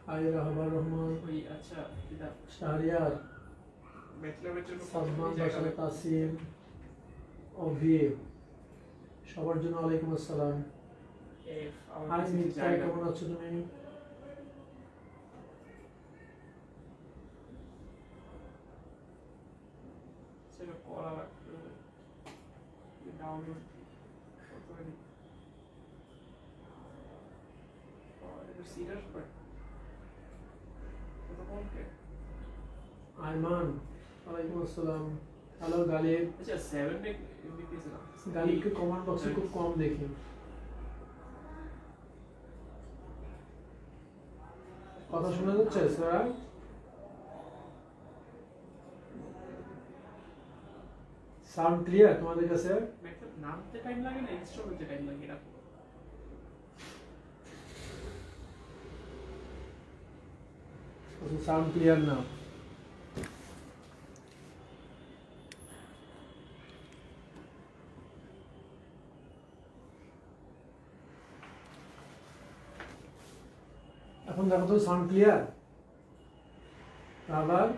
High রাহবার Rahman, ওই আচ্ছা এটা শাহরিয়ার, ম্যাথল্যাবের জন্য সালমান, জায়গা বাসার তাসিম, অভি, সবার জন্য ওয়ালাইকুম আসসালাম। হাই মিথ্যা, কেমন আছো তুমি? সেটা করা লাগবে ডাউনলোড এটা সিরিয়াস বাট কত কম কে আইমান, ওয়ালাইকুম আসসালাম। হ্যালো গালিব। আচ্ছা 7 এমবিপিএস না গালিবকে কমেন্ট বক্সে খুব কম দেখি। কথা শোনা যাচ্ছে স্যার? সাউন্ড ক্লিয়ার তোমাদের কাছে? ম্যাথল্যাব নামতে টাইম লাগে না ইনস্টল হতে টাইম লাগে না সাউন্ড ক্লিয়ার না। এখন দেখো তো সাউন্ড ক্লিয়ার? আবার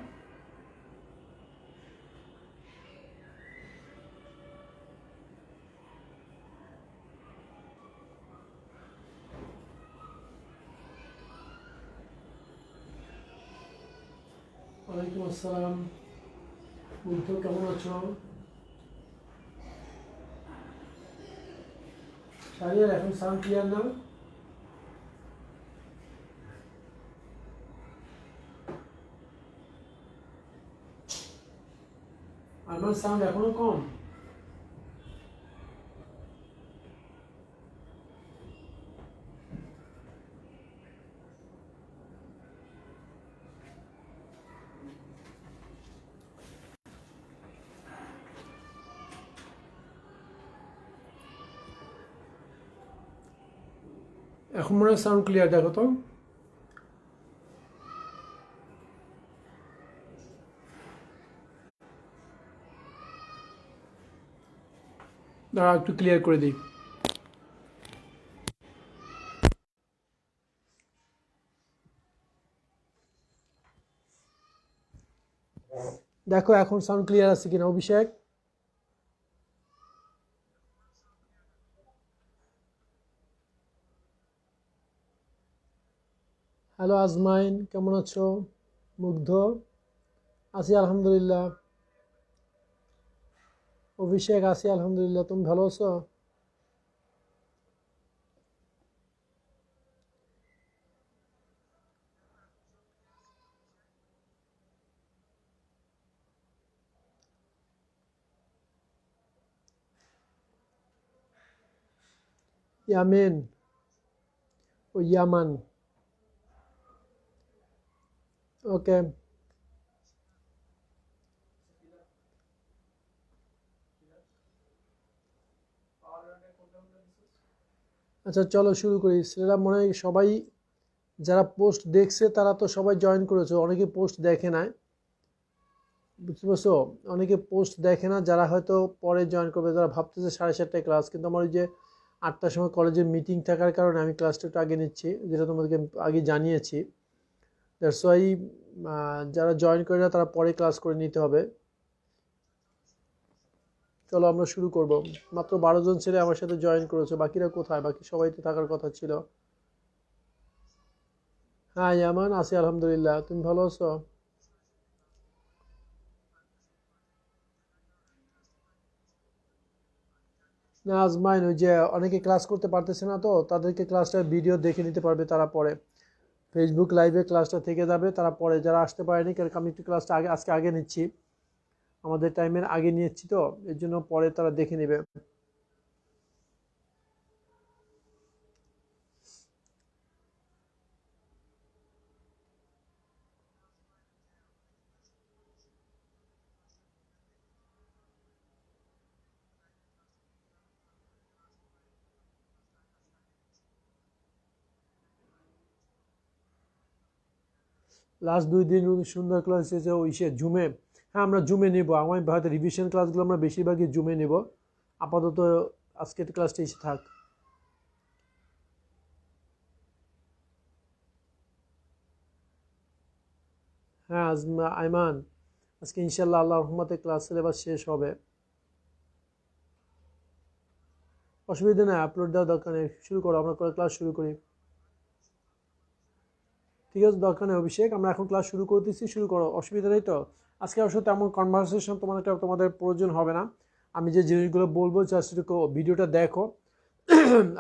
ওয়ালাইকুম আসসালাম। বুদ্ধ, কেমন আছো? শাহরিয়ার, এখন সাউন্ড ক্লিয়ার না? আমার সাউন্ড এখনো কম? এখন মনে হয় সাউন্ড ক্লিয়ার, দেখো তো। দাঁড়া, একটু ক্লিয়ার করে দিই। দেখো এখন সাউন্ড ক্লিয়ার আছে কিনা অভিষেক? হ্যালো আজমাইন, কেমন আছো? মুগ্ধ, আছি আলহামদুলিল্লাহ। অভিষেক, আছি আলহামদুলিল্লাহ। তুমি ভালো আছো? ইয়ামিন ও ইয়ামান, ওকে। আচ্ছা চলো শুরু করি। সেটা মনে হয় সবাই যারা পোস্ট দেখছে তারা তো সবাই জয়েন করেছে, অনেকে পোস্ট দেখে না, বুঝতে পারছো? অনেকে পোস্ট দেখে না, যারা হয়তো পরে জয়েন করবে, যারা ভাবতেছে 7:30টায় ক্লাস, কিন্তু আমার ওই যে 8টার সময় কলেজের মিটিং থাকার কারণে আমি ক্লাসটা একটু আগে নিচ্ছি, যেটা তোমাদেরকে আগে জানিয়েছি। দ্যাটস ওয়াই যারা জয়েন করে না তারা পরে ক্লাস করে নিতে হবে। চলো আমরা শুরু করব। মাত্র 12 জন ছেলে আমার সাথে জয়েন করেছে, বাকিরা কোথায়? বাকি সবাই তো থাকার কথা ছিল। হ্যাঁ ইয়ামান, আছি আলহামদুলিল্লাহ। তুমি ভালো আছো? না আজমাইন, ওই যে অনেকে ক্লাস করতে পারতেছে না, তো তাদেরকে ক্লাসটার ভিডিও দেখে নিতে পারবে তারা পরে। ফেসবুক লাইভে ক্লাসটা থেকে যাবে, তারা পরে যারা আসতে পারেনি, কারণ আমি একটু ক্লাসটা আজকে আগে নিচ্ছি, আমাদের টাইমের আগে নিয়েছি, তো এর জন্য পরে তারা দেখে নেবে। লাস্ট 2 দিন সুন্দর ক্লাস হয়েছে ওই সে জুমে। হ্যাঁ আমরা জুমে নেব, আমার হয়তো রিভিশন ক্লাসগুলো আমরা বেশিরভাগই জুমে নেব। আপাতত আজকের ক্লাসটা এসে থাক। হ্যাঁ আইমান, আজকে ইনশাল্লাহ আল্লাহর রহমতে ক্লাস সিলেবাস শেষ হবে। অসুবিধা নেই, আপলোড দেওয়ার দরকার নেই, শুরু করো, আমরা ক্লাস শুরু করি। ঠিক আছে, দরকার নেই অভিষেক, আমরা এখন ক্লাস শুরু করতেছি, শুরু করো, অসুবিধা নেই তো। আজকে অবশ্য তেমন কনভারসেশন তোমাদের প্রয়োজন হবে না। আমি যে জিনিসগুলো বলবো জাস্ট একটু ভিডিওটা দেখো,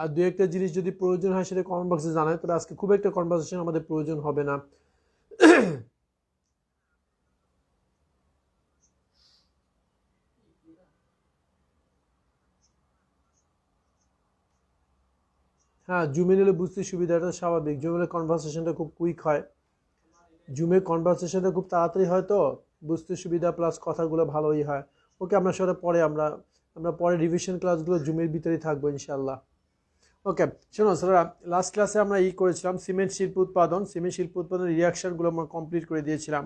আর দু একটা জিনিস যদি প্রয়োজন হয় সেটা কমেন্ট বক্সে জানায়, তবে আজকে খুব একটা কনভারসেশন আমাদের প্রয়োজন হবে না। হ্যাঁ, জুমে নিলে বুঝতে সুবিধাটা স্বাভাবিক, জুমে কনভারসেশনটা খুব কুইক হয়, জুমে কনভারসেশনটা খুব তাড়াতাড়ি হয়, তো বুঝতে সুবিধা প্লাস কথাগুলো ভালোই হয়। ওকে, আমরা সাথে পরে আমরা আমরা পরে রিভিশন ক্লাসগুলো জুমের ভিতরেই থাকবো ইনশাল্লাহ। ওকে, শোনো স্যার, লাস্ট ক্লাসে আমরা করেছিলাম সিমেন্ট শিল্প উৎপাদন, সিমেন্ট শিল্প উৎপাদনের রিয়াকশনগুলো আমরা কমপ্লিট করে দিয়েছিলাম,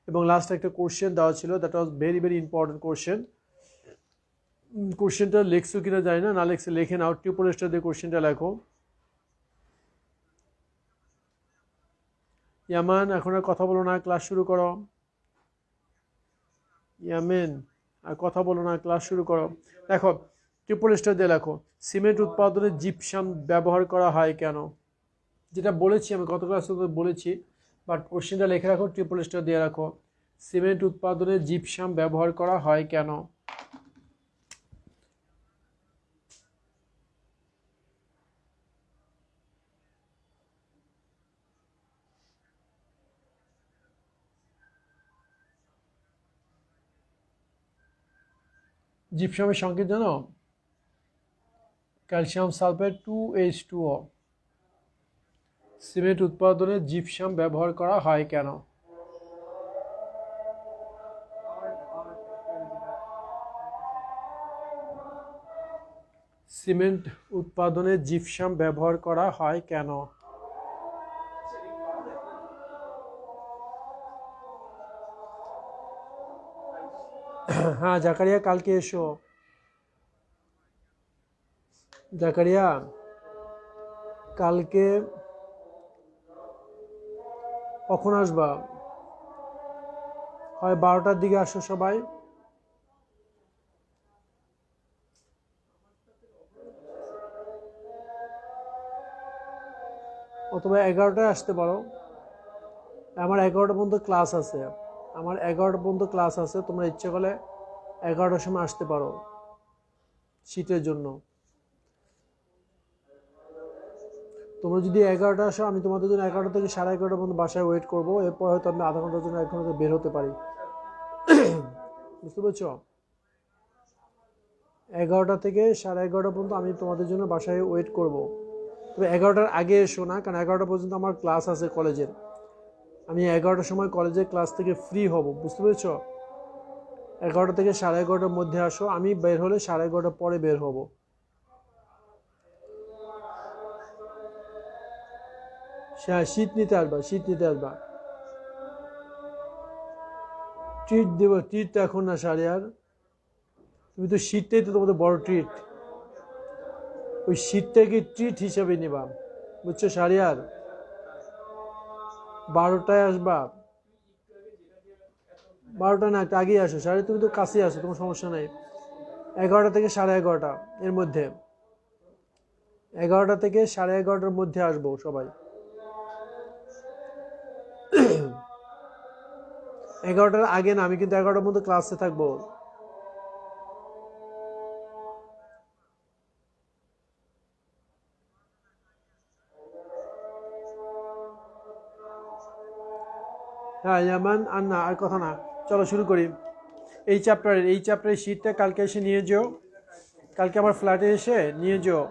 এবং লাস্ট একটা কোশ্চেন দেওয়া ছিল, that was very very important question. কোশ্চেনটা লেখছো কিনা জানি না, না লেখছে লেখে নাও, টিউপোলেস্টার দিয়ে কোশ্চেনটা লেখো। ইয়ামান, এখন আর কথা বলো না, ক্লাস শুরু করো। ইয়ামেন, আর কথা বলো না, ক্লাস শুরু করো। দেখো, টিউপোলেস্টার দিয়ে লেখো, সিমেন্ট উৎপাদনে জিপসাম ব্যবহার করা হয় কেন? যেটা বলেছি আমি গত ক্লাসে বলেছি, বাট কোশ্চেনটা লিখে রাখো, টিউপোলেস্টার দিয়ে রাখো, সিমেন্ট উৎপাদনে জিপসাম ব্যবহার করা হয় কেন? জিপসামের সংকেত জানো? Calcium sulphate 2H2O। সিমেন্ট উৎপাদনে জিপসাম ব্যবহার করা হয় কেন? সিমেন্ট উৎপাদনে জিপসাম ব্যবহার করা হয় কেন? হ্যাঁ জাকারিয়া, কালকে এসো। জাকারিয়া, কালকে কখন আসবা? হয় 12টার দিকে আসো সবাই, অথবা 11টায় আসতে পারো। আমার 11টা পর্যন্ত ক্লাস আছে, তোমরা ইচ্ছে করলে 11টার সময় আসতে পারো শীতের জন্য। তোমরা যদি 11টা আসো, আমি তোমাদের জন্য 11টা থেকে 11:30 পর্যন্ত বাসায় ওয়েট করবো, এরপর হয়তো আমি আধা ঘন্টার জন্য 1 ঘন্টা বের হতে পারি। বুঝতে পেরেছ? 11টা থেকে 11:30 পর্যন্ত আমি তোমাদের জন্য বাসায় ওয়েট করব। তবে 11টার আগে এসো না, কারণ 11টা পর্যন্ত আমার ক্লাস আছে কলেজের। আমি 11টার সময় কলেজের ক্লাস থেকে ফ্রি হব, বুঝতে পেরেছ? 11টা থেকে 11:30 মধ্যে আসো, আমি বের হলে 11:30 পরে বের হব। হ্যাঁ, শীত নিতে আসবা। ট্রিট দেবো, ট্রিট তো এখন না শাহরিয়ার, তুমি তো শীতটাই তো তোমাদের বড় ট্রিট, ওই শীতটাকে ট্রিট হিসাবে নিবা, বুঝছো শাহরিয়ার? 12টায় আসবা, 12টা না, একটু আগেই আসো শাহরিয়ার, তুমি তো কাছেই আসো, তোমার সমস্যা নেই। 11টা থেকে 11:30 এর মধ্যে, 11টা থেকে 11:30 মধ্যে আসবো সবাই। 11টার আগে না, আমি কিন্তু 11টার মধ্যে ক্লাসে থাকবো। হ্যাঁ ইয়ামান, আর না, আর কথা না, চলো শুরু করি। এই চ্যাপ্টারের শীটটা কালকে এসে নিয়ে যেও, কালকে আমার ফ্ল্যাটে এসে নিয়ে যেও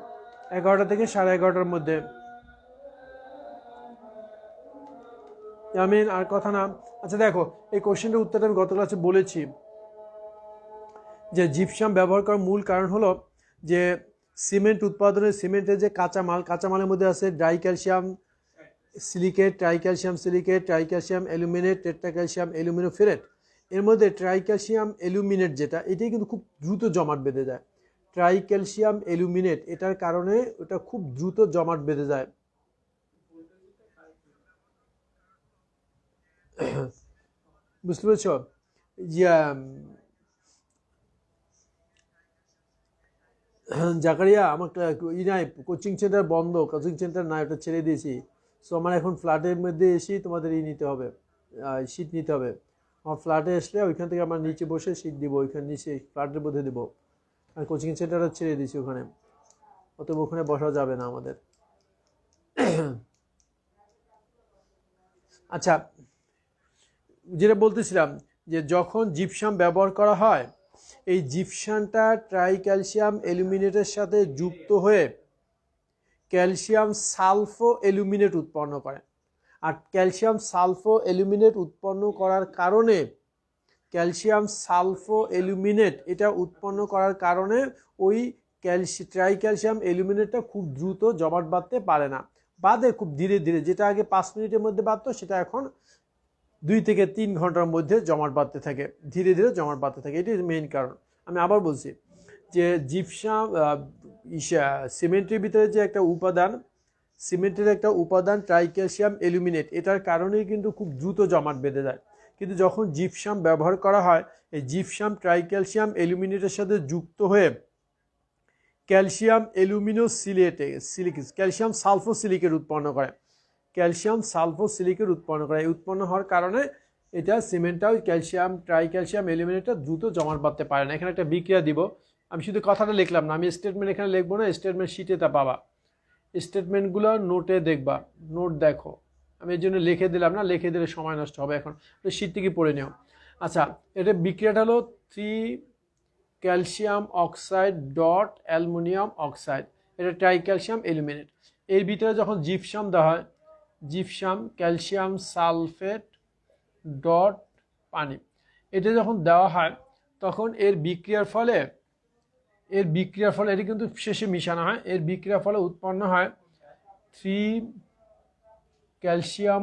11টা থেকে 11:30 মধ্যে। ইয়ামিন, আর কথা না। আচ্ছা দেখো, এই কোশ্চেনটার উত্তরটা আমি গত ক্লাসে বলেছি, যে জিপসাম ব্যবহার করার মূল কারণ হলো যে সিমেন্ট উৎপাদনে সিমেন্টের যে কাঁচামালের মধ্যে আছে dicalcium silicate, tricalcium silicate, tricalcium aluminate, tetracalcium aluminoferrite. এর মধ্যে ট্রাইক্যালসিয়াম অ্যালুমিনেট যেটা, এটাই কিন্তু খুব দ্রুত জমাট বেঁধে যায়। ট্রাইক্যালসিয়াম অ্যালুমিনেট, এটার কারণে ওটা খুব দ্রুত জমাট বেঁধে যায়। বুঝতে পেরেছ? যে জাকারিয়া আমার নাই, কোচিং সেন্টার বন্ধ, কোচিং সেন্টার নাই, ওটা ছেড়ে দিয়েছি। সো আমার এখন ফ্ল্যাটের মধ্যে এসেই তোমাদের নিতে হবে, শীট নিতে হবে। আমার ফ্ল্যাটে আসলে ওইখান থেকে আমার নিচে বসে শীট দিব, ওইখানে নিচে ফ্ল্যাটের মধ্যে দেবো। আর কোচিং সেন্টারটা ছেড়ে দিয়েছি ওখানে, অতএব ওখানে বসা যাবে না আমাদের। আচ্ছা, যেটা বলতেছিলাম যে যখন জিপসাম ব্যবহার করা হয়, এই জিপসামটা ট্রাইক্যালসিয়াম অ্যালুমিনেটের সাথে যুক্ত হয়ে ক্যালসিয়াম সালফো অ্যালুমিনেট উৎপন্ন করে। আর ক্যালসিয়াম সালফো অ্যালুমিনেট উৎপন্ন করার কারণে ক্যালসিয়াম সালফো অ্যালুমিনেট এটা উৎপন্ন করার কারণে ওই ট্রাইক্যালসিয়াম অ্যালুমিনেটটা খুব দ্রুত জমাট বাঁধতে পারে না, বাঁধে খুব ধীরে ধীরে। যেটা আগে 5 মিনিটের মধ্যে বাঁধতো, সেটা এখন 2 থেকে 3 ঘন্টার মধ্যে জমাট বাঁধতে থাকে, ধীরে ধীরে জমাট বাঁধতে থাকে। এটি মেইন কারণ। আমি আবার বলছি যে জিপসাম সিমেন্টের ভিতরে যে একটা উপাদান, সিমেন্টের একটা উপাদান ট্রাইক্যালসিয়াম অ্যালুমিনেট, এটার কারণেই কিন্তু খুব দ্রুত জমাট বেঁধে যায়। কিন্তু যখন জিপসাম ব্যবহার করা হয়, এই জিপসাম ট্রাইক্যালসিয়াম অ্যালুমিনেটের সাথে যুক্ত হয়ে ক্যালসিয়াম অ্যালুমিনোসিলেটে ক্যালসিয়াম সালফোসিলিকেট উৎপন্ন করে, ক্যালসিয়াম সালফোসিলিকেট উৎপন্ন করে। এই উৎপন্ন হওয়ার কারণে এটা সিমেন্টটাও ক্যালসিয়াম ট্রাইক্যালসিয়াম অ্যালুমিনেটটা দ্রুত জমাট বাঁধতে পারে না। এখানে একটা বিক্রিয়া দিব, আমি শুধু কথাটা লিখলাম না, আমি স্টেটমেন্ট এখানে লিখবো না, স্টেটমেন্ট শিটে তা পাবা। স্টেটমেন্টগুলো নোটে দেখবা, নোট দেখো। আমি এর জন্য লিখে দিলাম না, লিখে দিলে সময় নষ্ট হবে। এখন শিট থেকে পড়ে নিও। আচ্ছা, এটা বিক্রিয়াটা হলো 3 calcium oxide dot aluminium oxide, এটা ট্রাইক্যালসিয়াম অ্যালুমিনেট। এর ভিতরে যখন জিপসাম দেওয়া হয়, জিপসাম ক্যালসিয়াম সালফেট ডট পানি, এটা যখন দেওয়া হয় তখন এর বিক্রিয়ার ফলে এটা কিন্তু শেষে মিশানো হয়, এর বিক্রিয়ার ফলে উৎপন্ন হয় 3 calcium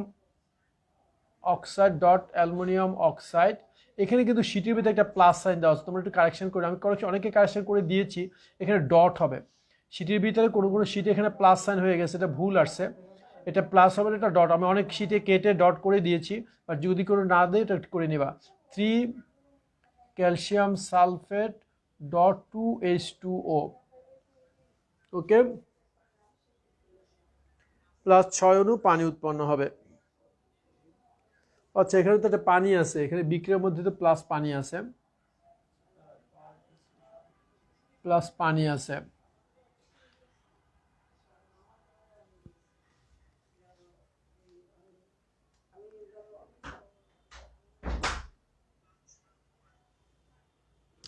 oxide dot aluminium oxide. এখানে কিন্তু শিটের ভিতরে একটা প্লাস সাইন দেওয়া আছে, তোমরা একটু কারেকশন করে, আমি অনেকে কারেকশন করে দিয়েছি, এখানে ডট হবে। শিটের ভিতরে কোনো শিটে এখানে প্লাস সাইন হয়ে গেছে, এটা ভুল আসছে, এটা প্লাস হবে, এটা ডট। আমি অনেক শিটে কেটে ডট করে দিয়েছি, আর যদি কোনো না দেয় এটা করে নিবা। 3 ক্যালসিয়াম সালফেট ডট 2H2O, ওকে, প্লাস 6 অণু পানি উৎপন্ন হবে। আচ্ছা, এখানে তো একটা পানি আছে, এখানে বিক্রিয়ার মধ্যে তো প্লাস পানি আছে, প্লাস পানি আছে।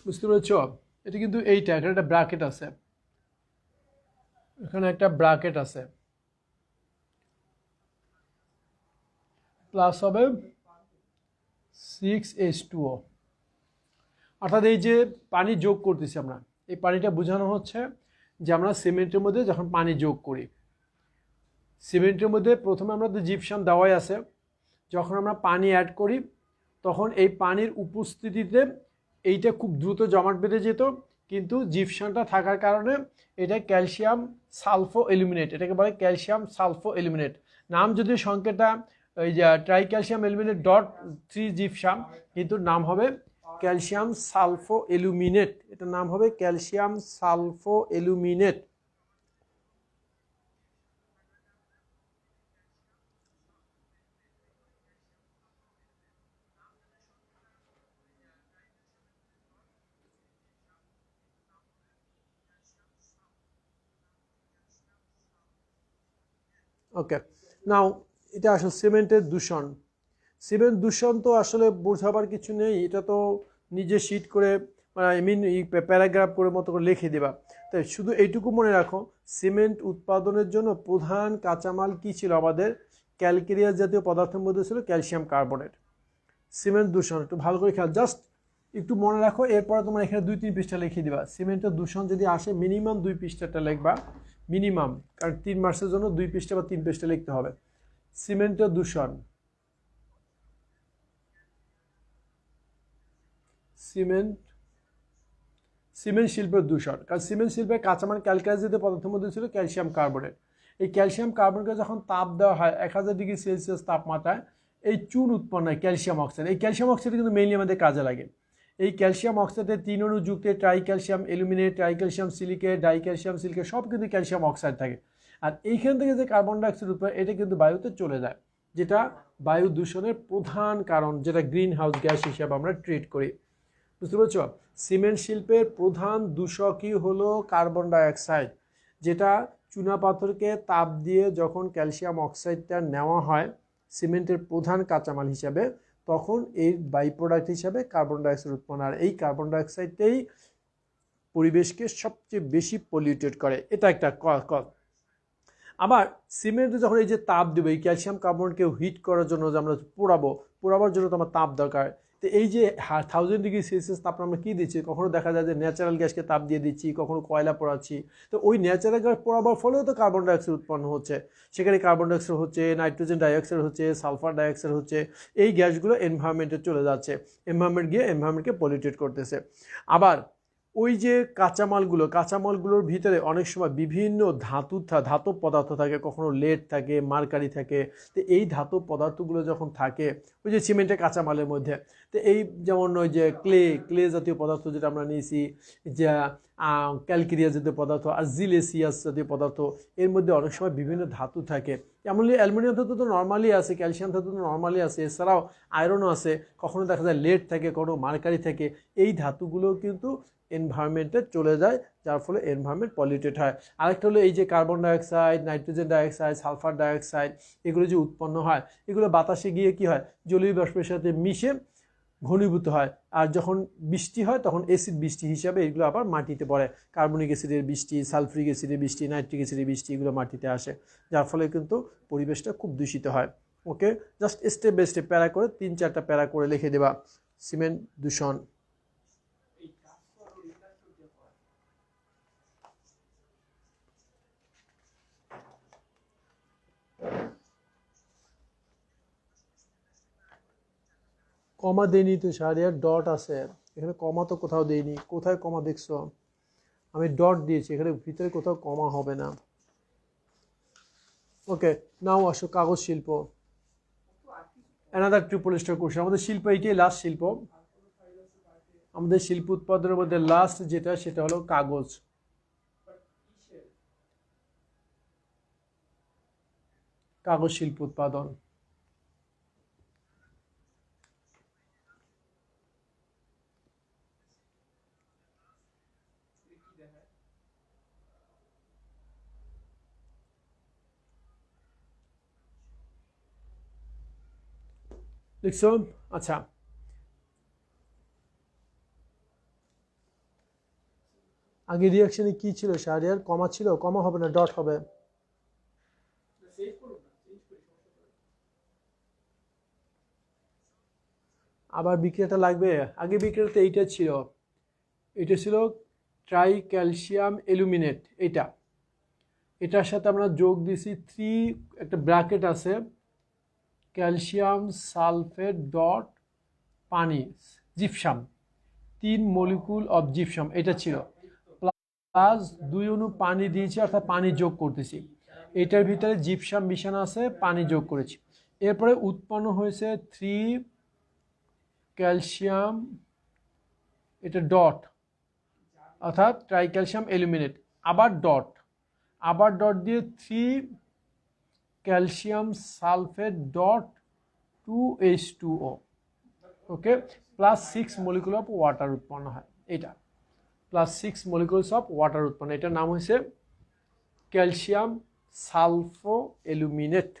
বুঝতে পেরেছ? এটা কিন্তু এইটা, এখানে একটা ব্র্যাকেট আছে, এখানে একটা ব্র্যাকেট আছে, প্লাস হবে 6H2O। অর্থাৎ এই যে পানি যোগ করতেছি আমরা, এই পানিটা বোঝানো হচ্ছে যে আমরা সিমেন্টের মধ্যে যখন পানি যোগ করি, সিমেন্টের মধ্যে প্রথমে আমরা তো জিপসাম দেওয়াই আছে, যখন আমরা পানি অ্যাড করি তখন এই পানির উপস্থিতিতে এইটা খুব দ্রুত জমাট বেঁধে যেত, কিন্তু জিপসামটা থাকার কারণে এটা ক্যালসিয়াম সালফো অ্যালুমিনেট, এটাকে বলে ক্যালসিয়াম সালফো অ্যালুমিনেট। নাম যদি সংকেতটা ওই যে ট্রাইক্যালসিয়াম অ্যালুমিনেট ডট 3 জিপসাম, কিন্তু নাম হবে ক্যালসিয়াম সালফো অ্যালুমিনেট, এটার নাম হবে ক্যালসিয়াম সালফো অ্যালুমিনেট। ওকে, নাও এটা আসলে সিমেন্টের দূষণ। সিমেন্ট দূষণ তো আসলে বোঝাবার কিছু নেই, এটা তো নিজে শিট করে মানে আই মিন প্যারাগ্রাফ করে মতো করে লিখে দেবা। তাই শুধু এইটুকু মনে রাখো, সিমেন্ট উৎপাদনের জন্য প্রধান কাঁচামাল কি ছিল আমাদের? ক্যালকেরিয়াস জাতীয় পদার্থের মধ্যে ছিল ক্যালসিয়াম কার্বনেট। সিমেন্ট দূষণ একটু ভালো করে খেয়াল, জাস্ট একটু মনে রাখো, এরপরে তোমার এখানে 2-3 পৃষ্ঠা লিখে দিবা। সিমেন্টের দূষণ যদি আসে মিনিমাম 2 পৃষ্ঠাটা লিখবা, মিনিমাম, কারণ 3 মাসের জন্য 2 পৃষ্ঠা বা 3 পৃষ্ঠা লিখতে হবে। সিমেন্টের দূষণ, সিমেন্ট শিল্পের দূষণ, কারণ সিমেন্ট শিল্পের কাঁচামাল ক্যালকেরিয়াস জাতীয় পদার্থের মধ্যে ছিল ক্যালসিয়াম কার্বনেট। এই ক্যালসিয়াম কার্বনেটকে যখন তাপ দেওয়া হয় 1000 ডিগ্রি সেলসিয়াস তাপমাত্রায়, এই চুন উৎপন্ন হয় ক্যালসিয়াম অক্সাইড। এই ক্যালসিয়াম অক্সাইড কিন্তু মেইনলি আমাদের কাজে লাগে। এই ক্যালসিয়াম অক্সাইডের 3 অণু যুক্তে tricalcium aluminate, tricalcium silicate, dicalcium silicate সব কিন্তু ক্যালসিয়াম অক্সাইড থাকে। আর এইখান থেকে যে কার্বন ডাইঅক্সাইড উৎপন্ন এটা কিন্তু বায়ুতে চলে যায়, যেটা বায়ু দূষণের প্রধান কারণ, যেটা গ্রিন হাউস গ্যাস হিসেবে আমরা ট্রিট করি। বুঝতে পারছো? সিমেন্ট শিল্পের প্রধান দূষকই হলো কার্বন ডাইঅক্সাইড, যেটা চুনাপাথরকে তাপ দিয়ে যখন ক্যালসিয়াম অক্সাইডটা নেওয়া হয় সিমেন্টের প্রধান কাঁচামাল হিসাবে, তখন এই বাই প্রোডাক্ট হিসাবে কার্বন ডাইঅক্সাইড উৎপন্ন। আর এই কার্বন ডাইঅক্সাইডটাই পরিবেশকে সবচেয়ে বেশি পলিউটেড করে, এটা একটা কজ। আবার সিমেন্টে যখন এই যে তাপ দেবে, এই ক্যালসিয়াম কার্বনকে হিট করার জন্য যে আমরা পোড়াবার জন্য তো আমার তাপ দরকার। তো এই যে 1000 ডিগ্রি সেলসিয়াস তাপ আমরা কী দিচ্ছি, কখনো দেখা যায় যে ন্যাচারাল গ্যাসকে তাপ দিয়ে দিচ্ছি, কখনো কয়লা পোড়াচ্ছি। তো ওই ন্যাচারাল গ্যাস পোড়াবার ফলেও তো কার্বন ডাইঅক্সাইড উৎপন্ন হচ্ছে, সেখানে কার্বন ডাইঅক্সাইড হচ্ছে, নাইট্রোজেন ডাইঅক্সাইড হচ্ছে, সালফার ডাইঅক্সাইড হচ্ছে। এই গ্যাসগুলো এনভায়রনমেন্টে চলে যাচ্ছে, এনভায়রনমেন্ট গিয়ে এনভায়রনমেন্টকে পলিউটেড করতেছে। আবার ওই যে কাঁচামালগুলোর ভিতরে অনেক সময় বিভিন্ন ধাতব পদার্থ থাকে, কখনো লেড থাকে, মার্কারি থাকে। তো এই ধাতব পদার্থগুলো যখন থাকে ওই যে সিমেন্টের কাঁচামালের মধ্যে, তো এই যেমন ওই যে ক্লে জাতীয় পদার্থ যেটা আমরা নিয়েছি, যা ক্যালকেরিয়া জাতীয় পদার্থ, আর জিলেসিয়াস জাতীয় পদার্থ, এর মধ্যে অনেক সময় বিভিন্ন ধাতু থাকে। এমনকি অ্যালুমিনিয়াম ধাতু তো নর্মালি আছে, ক্যালসিয়াম ধাতু তো নর্মালি আছে, এছাড়াও আয়রনও আছে, কখনো দেখা যায় লেড থাকে, কখনো মার্কারি থাকে। এই ধাতুগুলো কিন্তু এনভায়রনমেন্টে চলে যায়, যার ফলে এনভায়রনমেন্ট পলিউটেড হয়। আরেকটা হলো এই যে carbon dioxide, nitrogen dioxide, sulphur dioxide, এগুলো যে উৎপন্ন হয়, এগুলো বাতাসে গিয়ে কি হয়, জলীয় বাষ্পের সাথে মিশে ঘনীভূত হয়। আর যখন বৃষ্টি হয় তখন অ্যাসিড বৃষ্টি হিসাবে এগুলো আবার মাটিতে পড়ে। কার্বনিক অ্যাসিডের বৃষ্টি, সালফ্রিক অ্যাসিডের বৃষ্টি, নাইট্রিক অ্যাসিডের বৃষ্টি, এগুলো মাটিতে আসে, যার ফলে কিন্তু পরিবেশটা খুব দূষিত হয়। ওকে, জাস্ট স্টেপ বাই স্টেপ প্যারা করে 3-4টা প্যারা করে লিখে দেবা সিমেন্ট দূষণ। কমা দেয়নি তো শাহরিয়ার, ডট আছে এখানে, কমা তো কোথাও দেয়নি। কোথায় কমা দেখছো? আমি ডট দিয়েছি, এখানে ভিতরে কোথাও কমা হবে না। ওকে, নাও আসো কাগজ শিল্প, অ্যানাদার ট্রিপল কোর্স। আমাদের শিল্প এইটাই লাস্ট শিল্প। আমাদের শিল্প উৎপাদনের মধ্যে লাস্ট যেটা, সেটা হলো কাগজ। কাগজ শিল্প উৎপাদন। দেখছো? আচ্ছা, আগে রিয়াকশনে কি ছিল শাহরিয়ার? কমা ছিল? কমা হবে না, ডট হবে। আবার বিক্রিয়াটা লাগবে। আগে বিক্রিয়াটা এইটা ছিল, এটা ছিল ট্রাই ক্যালসিয়াম অ্যালুমিনেট। এটার সাথে আমরা যোগ দিছি 3, একটা ব্র্যাকেট আছে, ক্যালসিয়াম সালফেট ডট পানি, জিপসাম, 3 মলিকুল অফ জিপসাম এটা ছিল, প্লাস 2 অণু পানি দিয়েছি, অর্থাৎ পানি যোগ করতেছি। এটার ভিতরে জিপসাম মিশানো আছে, পানি যোগ করেছি। এরপরে উৎপন্ন হয়েছে 3 ক্যালসিয়াম, এটা ডট, অর্থাৎ ট্রাইক্যালসিয়াম অ্যালুমিনেট। আবার ডট দিয়ে 3 calcium sulphate dot 2H2O। Okay, plus 6 molecule of water উৎপন্ন হয়। এটা প্লাস 6 মলিকুলস অফ ওয়াটার উৎপন্ন, এটার নাম হয়েছে ক্যালসিয়াম সালফো অ্যালুমিনেট।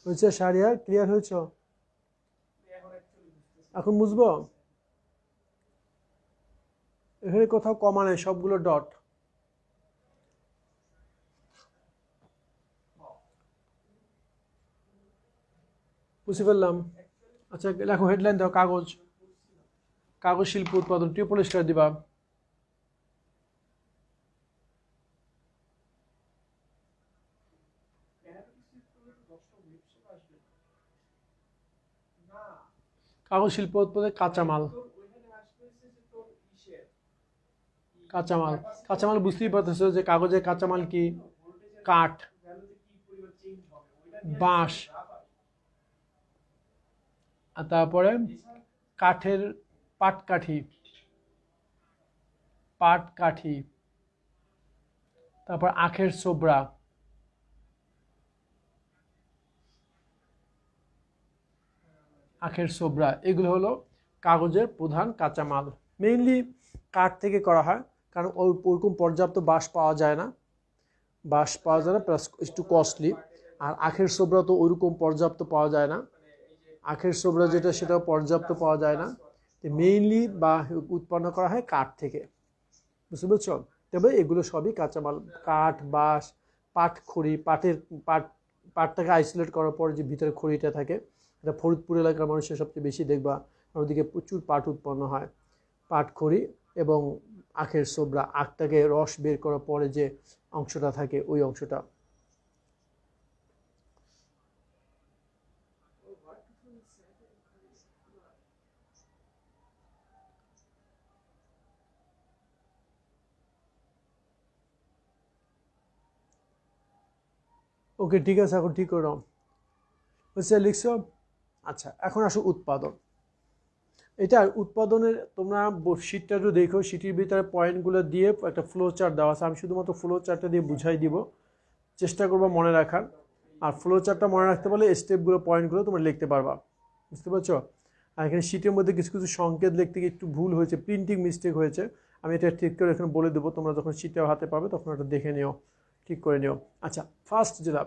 হয়েছে শাহরিয়ার? ক্লিয়ার হয়েছ? এখন বুঝবো? এখানে কোথাও কমা নেই, সবগুলো ডট। বুঝে ফেললাম। আচ্ছা লেখো, হেডলাইন দাও, কাগজ শিল্প উৎপাদন, ট্রিপল স্টার দিবা। কাগজ শিল্প উৎপাদনের কাঁচামাল। কাঁচামাল কাঁচামাল বুঝতেই পারতেছো যে কাগজের কাঁচামাল কি? কাঠ, বাঁশ, আর তারপরে কাঠের পাটকাঠি, পাটকাঠি, তারপর আখের ছোবড়া, আখের ছোবড়া, এগুলো হলো কাগজের প্রধান কাঁচামাল। মেইনলি কাঠ থেকে করা হয়, কারণ ওরকম পর্যাপ্ত বাঁশ পাওয়া যায় না, বাঁশ পাওয়া যায় না, প্লাস একটু কস্টলি। আর আখের ছোবড়া তো ওইরকম পর্যাপ্ত পাওয়া যায় না, আখের ছোবড়া যেটা সেটাও পর্যাপ্ত পাওয়া যায় না। মেইনলি বা উৎপন্ন করা হয় কাঠ থেকে, বুঝতে পেরেছ? তবে এগুলো সবই কাঁচামাল। কাঠ, বাঁশ, পাট খড়ি, পাটটাকে আইসোলেট করার পর যে ভিতরে খড়িটা থাকে, এটা ফরিদপুর এলাকার মানুষের সবচেয়ে বেশি দেখবা, ওদিকে প্রচুর পাট উৎপন্ন হয়। পাট খড়ি এবং আখের ছোবড়া, আখটাকে রস বের করার পরে যে অংশটা থাকে ওই অংশটা। ওকে, ঠিক আছে, এখন ঠিক করে নাও। বুঝছে, লিখছো? আচ্ছা, এখন আসো উৎপাদন। এটার উৎপাদনের তোমরা শিটটা একটু দেখো, শিটের ভিতরে পয়েন্টগুলো দিয়ে একটা ফ্লো চার্ট দেওয়া আছে। আমি শুধুমাত্র ফ্লো চার্টটা দিয়ে বুঝাই দিব, চেষ্টা করবো মনে রাখার। আর ফ্লো চার্টটা মনে রাখতে পারলে স্টেপগুলো, পয়েন্টগুলো তোমরা লিখতে পারবা, বুঝতে পারছো? আর এখানে শিটের মধ্যে কিছু কিছু সংকেত লিখতে গিয়ে একটু ভুল হয়েছে, প্রিন্টিং মিস্টেক হয়েছে, আমি এটা ঠিক করে এখানে বলে দেবো। তোমরা যখন শিটটা হাতে পাবে তখন এটা দেখে নিও, ঠিক করে নিও। আচ্ছা, ফার্স্ট যেটা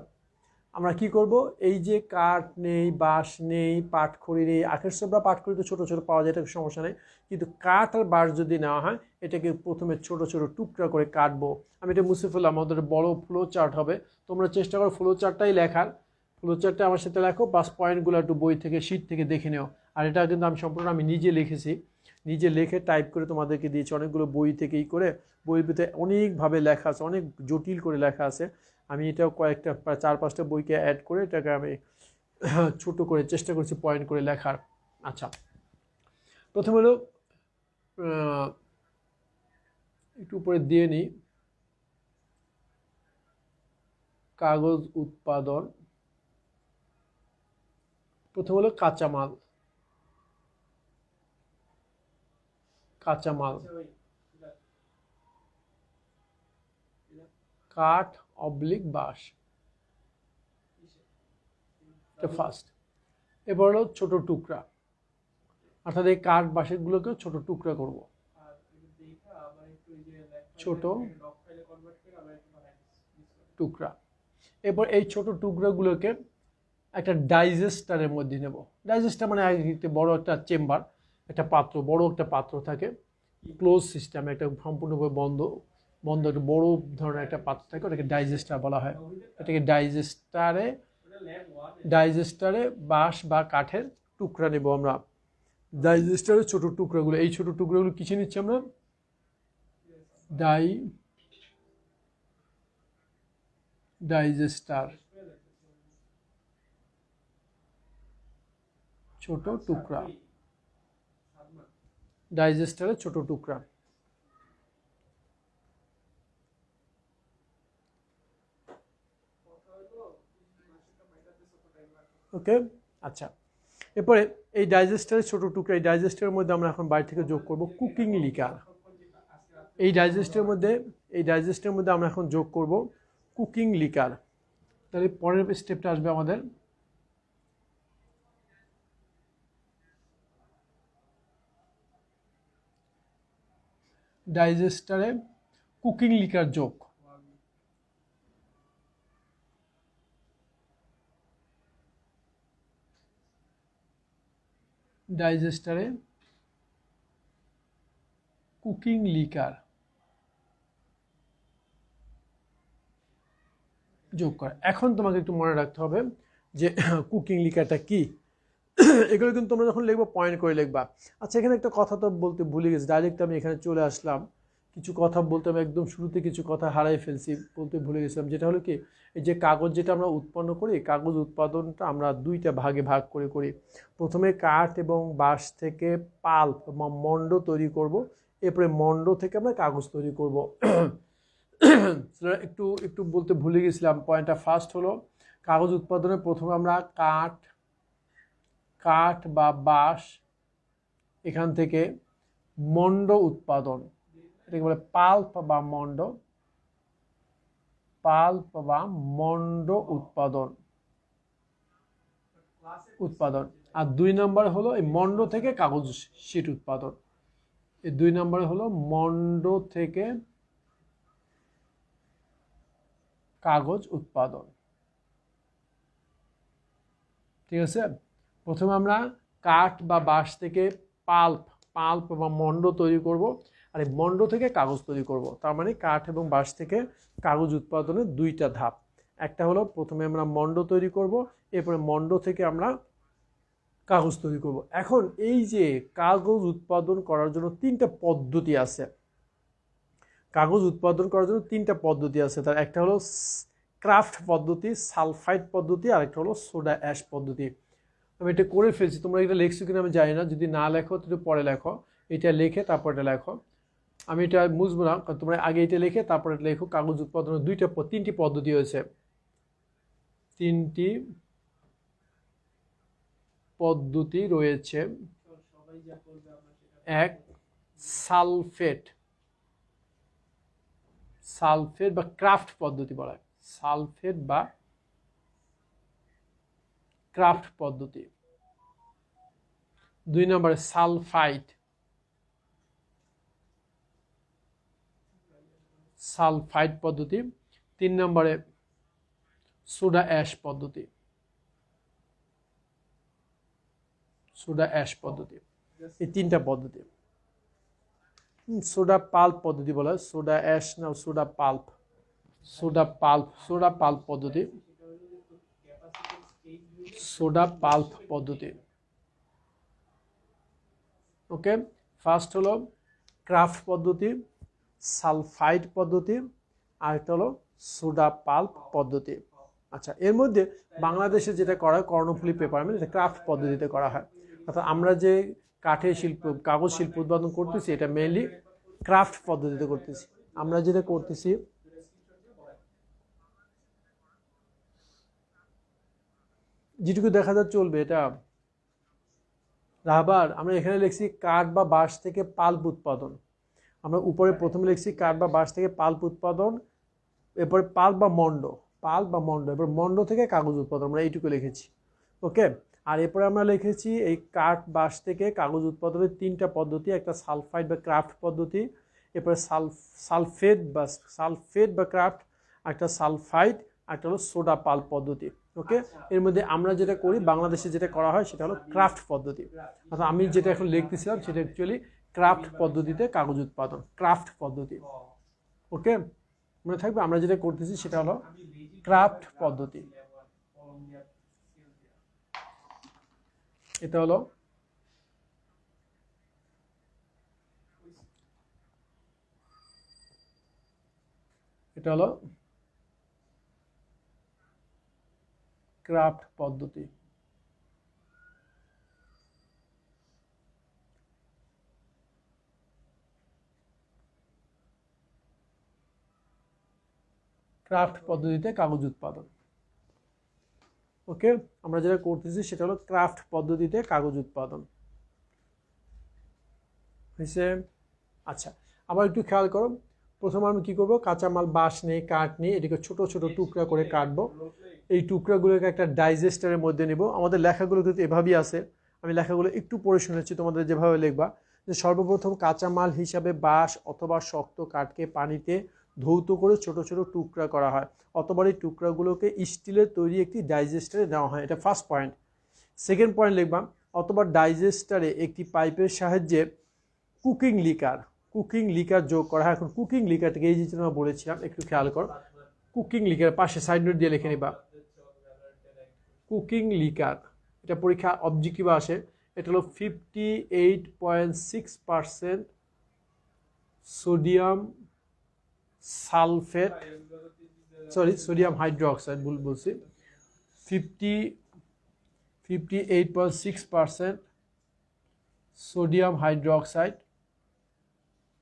আমরা কি করব, এই যে কাঠ নেই, বাঁশ নেই, পাটখড়ি নেই, আখের ছোবড়া পাটখড়ি তো ছোটো ছোটো পাওয়া যায়, এটা সমস্যা নেই, কিন্তু কাঠ আর বাঁশ যদি নেওয়া হয় এটাকে প্রথমে ছোট ছোট টুকরা করে কাটবো। আমি এটা মুছে ফেললাম, আমাদের বড় ফ্লো চার্ট হবে। তোমরা চেষ্টা করো ফ্লো চার্টটাই লেখার, ফ্লো চার্টটা আমার সাথে লেখো, বাস পয়েন্টগুলো একটু বই থেকে, শিট থেকে দেখে নেও। আর এটা কিন্তু আমি সম্পূর্ণ আমি নিজে লিখেছি, নিজে লিখে টাইপ করে তোমাদেরকে দিয়েছি, অনেকগুলো বই থেকেই করে, বইয়ের ভিতরে অনেকভাবে লেখা আছে, অনেক জটিল করে লেখা আছে। আমি এটাও কয়েকটা 4-5টা বইকে অ্যাড করে এটাকে আমি ছোট করে চেষ্টা করছি পয়েন্ট করে লেখার। আচ্ছা, প্রথম হলো একটু উপরে দিয়ে নিই, কাগজ উৎপাদন। প্রথম হলো কাঁচামাল, কাঁচামাল, কাঠ অবলিক বাঁশ, এটা ফার্স্ট। এবার হলো ছোট টুকরা, অর্থাৎ এই কাঠ বাঁশেরগুলোকে ছোট টুকরা করব, ছোট টুকরা। এরপর এই ছোট টুকরাগুলোকে একটা ডাইজেস্টারের মধ্যে নেব। ডাইজেস্টার মানে বড় একটা চেম্বার, একটা পাত্র, বড় একটা পাত্র থাকে, ক্লোজ সিস্টেম, একটা সম্পূর্ণভাবে বন্ধ বন্ধ একটা বড় ধরনের একটা পাত্র থাকে, ওটাকে ডাইজেস্টার বলা হয়। এটাকে ডাইজেস্টারে বাঁশ বা কাঠের টুকরা নেব আমরা। ডাইজেস্টারের ছোট টুকরাগুলো, এই ছোট টুকরাগুলো কিসে নিচ্ছি আমরা? ডাইজেস্টার, ছোট টুকরা, ডাইজেস্টারের ছোট টুকরা। ওকে, আচ্ছা। এরপরে এই ডাইজেস্টারের ছোট টুকরা, এই ডাইজেস্টারের মধ্যে আমরা এখন বাইরে থেকে যোগ করব কুকিং লিকার। এই ডাইজেস্টারের মধ্যে আমরা এখন যোগ করব কুকিং লিকার। তাহলে পরের স্টেপটা আসবে আমাদের ডাইজেস্টারে কুকিং লিকার যোগ। ডাইজেস্টারে কুকিং লিকার যোগ করা। এখন তোমাকে একটু মনে রাখতে হবে যে কুকিং লিকারটা কি। এগুলো কিন্তু তোমরা যখন লিখবো পয়েন্ট করে লিখবা। আচ্ছা, এখানে একটা কথা তো বলতে ভুলে গেছি, ডাইরেক্ট আমি এখানে চলে আসলাম, কিছু কথা বলতে আমি একদম শুরুতে কিছু কথা হারাই ফেলছি, বলতে ভুলে গেছিলাম। যেটা হলো কি, এই যে কাগজ যেটা আমরা উৎপন্ন করি, কাগজ উৎপাদনটা আমরা দুইটা ভাগে ভাগ করে করি। প্রথমে কাঠ এবং বাঁশ থেকে পাল্প বা মণ্ড তৈরি করব, এরপরে মণ্ড থেকে আমরা কাগজ তৈরি করব। একটু একটু বলতে ভুলে গেছিলাম। পয়েন্টটা ফার্স্ট হলো, কাগজ উৎপাদনে প্রথমে আমরা কাঠ বা বাঁশ এখান থেকে মণ্ড উৎপাদন, এটাকে বলে পাল্প বা মণ্ড উৎপাদন। আর 2 নম্বর হলো এই মণ্ড থেকে কাগজ শীট উৎপাদন। এই 2 নম্বরে হলো মণ্ড থেকে কাগজ উৎপাদন। ঠিক আছে, প্রথমে আমরা কাঠ বা বাঁশ থেকে পাল্প বা মণ্ড তৈরি করব, আর এই মণ্ড থেকে কাগজ তৈরি করব। তার মানে কাঠ এবং বাঁশ থেকে কাগজ উৎপাদনের দুইটা ধাপ। একটা হলো প্রথমে আমরা মণ্ড তৈরি করব, এরপরে মণ্ড থেকে আমরা কাগজ তৈরি করব। এখন এই যে কাগজ উৎপাদন করার জন্য 3টা পদ্ধতি আছে। কাগজ উৎপাদন করার জন্য 3টা পদ্ধতি আছে। তার একটা হলো ক্রাফট পদ্ধতি, সালফাইড পদ্ধতি, আর একটা হলো সোডা অ্যাশ পদ্ধতি। আমি এটা করে ফেলছি, তোমরা এটা লিখছো কিনা আমি জানি না, যদি না লেখো তুমি পরে লেখো। এটা লিখে তারপর এটা লেখো, আমি এটা বুঝবো না, তোমরা আগে এটা লিখে তারপর এটা লেখো। কাগজ উৎপাদনের 3টি পদ্ধতি হয়েছে। 3টি পদ্ধতি রয়েছে। এক, সালফেট বা ক্রাফট পদ্ধতি বলা হয়, সালফেট বা ক্রাফট পদ্ধতি। 2 নম্বরে সালফাইড পদ্ধতি। 3 নম্বরে সোডা অ্যাশ পদ্ধতি। এই 3টা পদ্ধতি। সোডা পাল্প পদ্ধতি বলা হয়, সোডা অ্যাশ না সোডা পাল্প পদ্ধতি। ওকে, ফার্স্ট হলো ক্রাফট পদ্ধতি, সালফাইড পদ্ধতি, আর একটা হলো সোডা পাল্প পদ্ধতি। আচ্ছা, এর মধ্যে বাংলাদেশে যেটা করা হয় কর্ণফুলী পেপার মিল, এটা ক্রাফট পদ্ধতিতে করা হয়। অর্থাৎ আমরা যে কাগজ শিল্প উৎপাদন করতেছি, এটা মেইনলি ক্রাফট পদ্ধতিতে করতেছি। আমরা যেটা করতেছি, যেটুকু দেখা যায় চলবে এটা রাবার। আমরা এখানে লিখছি কাঠ বা বাঁশ থেকে পাল্প উৎপাদন। আমরা উপরে প্রথমে লিখছি কাঠ বা বাঁশ থেকে পাল্প উৎপাদন, এরপরে পাল্প বা মণ্ড, এরপর মণ্ড থেকে কাগজ উৎপাদন, আমরা এইটুকু লিখেছি। ওকে, আর এরপরে আমরা লিখেছি এই কাঠ বাঁশ থেকে কাগজ উৎপাদনের 3টা পদ্ধতি, একটা সালফাইড বা ক্রাফট পদ্ধতি, এরপরে সালফেট বা ক্রাফট, একটা সালফাইড, একটা হলো সোডা পাল্প পদ্ধতি। ওকে, এর মধ্যে আমরা যেটা করি বাংলাদেশে যেটা করা হয় সেটা হলো ক্রাফট পদ্ধতি। অর্থাৎ আমি যেটা এখন লিখতেছিলাম সেটা অ্যাকচুয়ালি ক্রাফট পদ্ধতিতে কাগজ উৎপাদন, ক্রাফট পদ্ধতি। ওকে, মনে থাকবে আমরা যেটা করতেছি সেটা হলো ক্রাফট পদ্ধতি। এটা হলো ক্রাফট পদ্ধতি। ক্রাফট পদ্ধতিতে কাগজ উৎপাদন। ওকে, আমরা যেটা করতেছি সেটা হলো ক্রাফট পদ্ধতিতে কাগজ উৎপাদন হয়েছে। আচ্ছা, আবার একটু খেয়াল করো, প্রথমে আমি কি করবো, কাঁচামাল বাঁশ নিয়ে কাঠ নিয়ে এটাকে ছোট ছোট টুকরা করে কাটবো। এই টুকরাগুলোকে একটা ডাইজেস্টারের মধ্যে নিব। আমাদের লেখাগুলো কিন্তু এভাবেই আছে, আমি লেখাগুলো একটু পড়ে শুনেছি, তোমাদের যেভাবে লিখবা যে সর্বপ্রথম কাঁচামাল হিসাবে বাঁশ অথবা শক্ত কাঠকে পানিতে ধৌত করে ছোট ছোট টুকরা করা হয়, অথবা এই টুকরাগুলোকে স্টিলের তৈরি একটি ডাইজেস্টারে নেওয়া হয়। এটা ফার্স্ট পয়েন্ট। সেকেন্ড পয়েন্ট লিখবা, অথবা ডাইজেস্টারে একটি পাইপের সাহায্যে কুকিং লিকার যোগ করা হয়। এখন কুকিং লিকারটাকে এই যে আমরা বলেছিলাম, একটু খেয়াল করো, কুকিং লিকার পাশে সাইড নোট দিয়ে লিখে নিবা। কুকিং লিকার, এটা পরীক্ষা অবজেক্টিভ আসে, এটা হলো 58.6% sodium sulphate, sorry sodium hydroxide ভুল বলছি, 58.6% sodium hydroxide,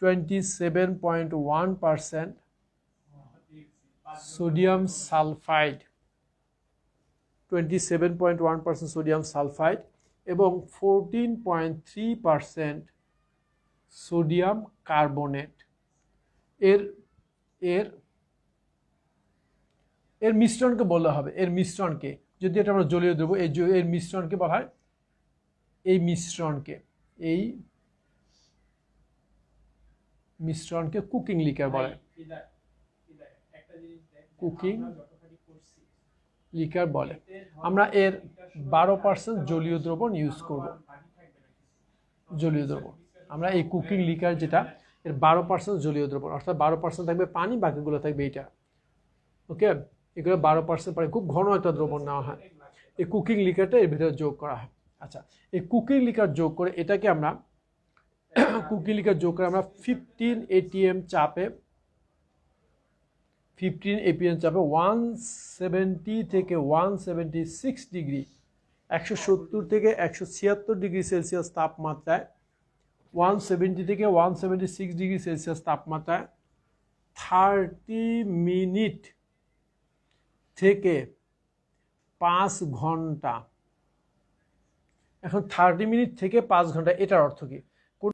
27.1% sodium sulphide, 27.1% sodium sulphide এবং 14.3% সোডিয়াম কার্বনেট। এর এর এর মিশ্রণকে বলা হবে, এর মিশ্রণকে, যদি এটা আমরা জলীয় দ্রব্য, এর মিশ্রণকে বলা হয়, এই মিশ্রণকে কুকিং লিকার বলে, কুকিং লিকার বলে। আমরা এর 12% জলীয় দ্রবণ ইউজ করব, জলীয় দ্রবণ। আমরা এই কুকিং লিকার যেটা, এর 12% জলীয় দ্রবণ, অর্থাৎ 12% থাকবে পানি, বাকিগুলো থাকবে এটা। ওকে, এগুলো 12% পানি, খুব ঘন একটা দ্রবণ নেওয়া হয়। এই কুকিং লিকারটা এর ভিতরে যোগ করা হয়। আচ্ছা, এই কুকিং লিকার যোগ করে এটাকে আমরা কুকিং লিকার যোগ করে আমরা 15 atm চাপে 170 থেকে 176 ডিগ্রি, 170 থেকে 176 ডিগ্রি সেলসিয়াস তাপমাত্রায়, 170 থেকে 176 ডিগ্রি সেলসিয়াস তাপমাত্রায় 30 মিনিট থেকে 5 ঘন্টা। এখন 30 মিনিট থেকে 5 ঘন্টা, এটার অর্থ কি?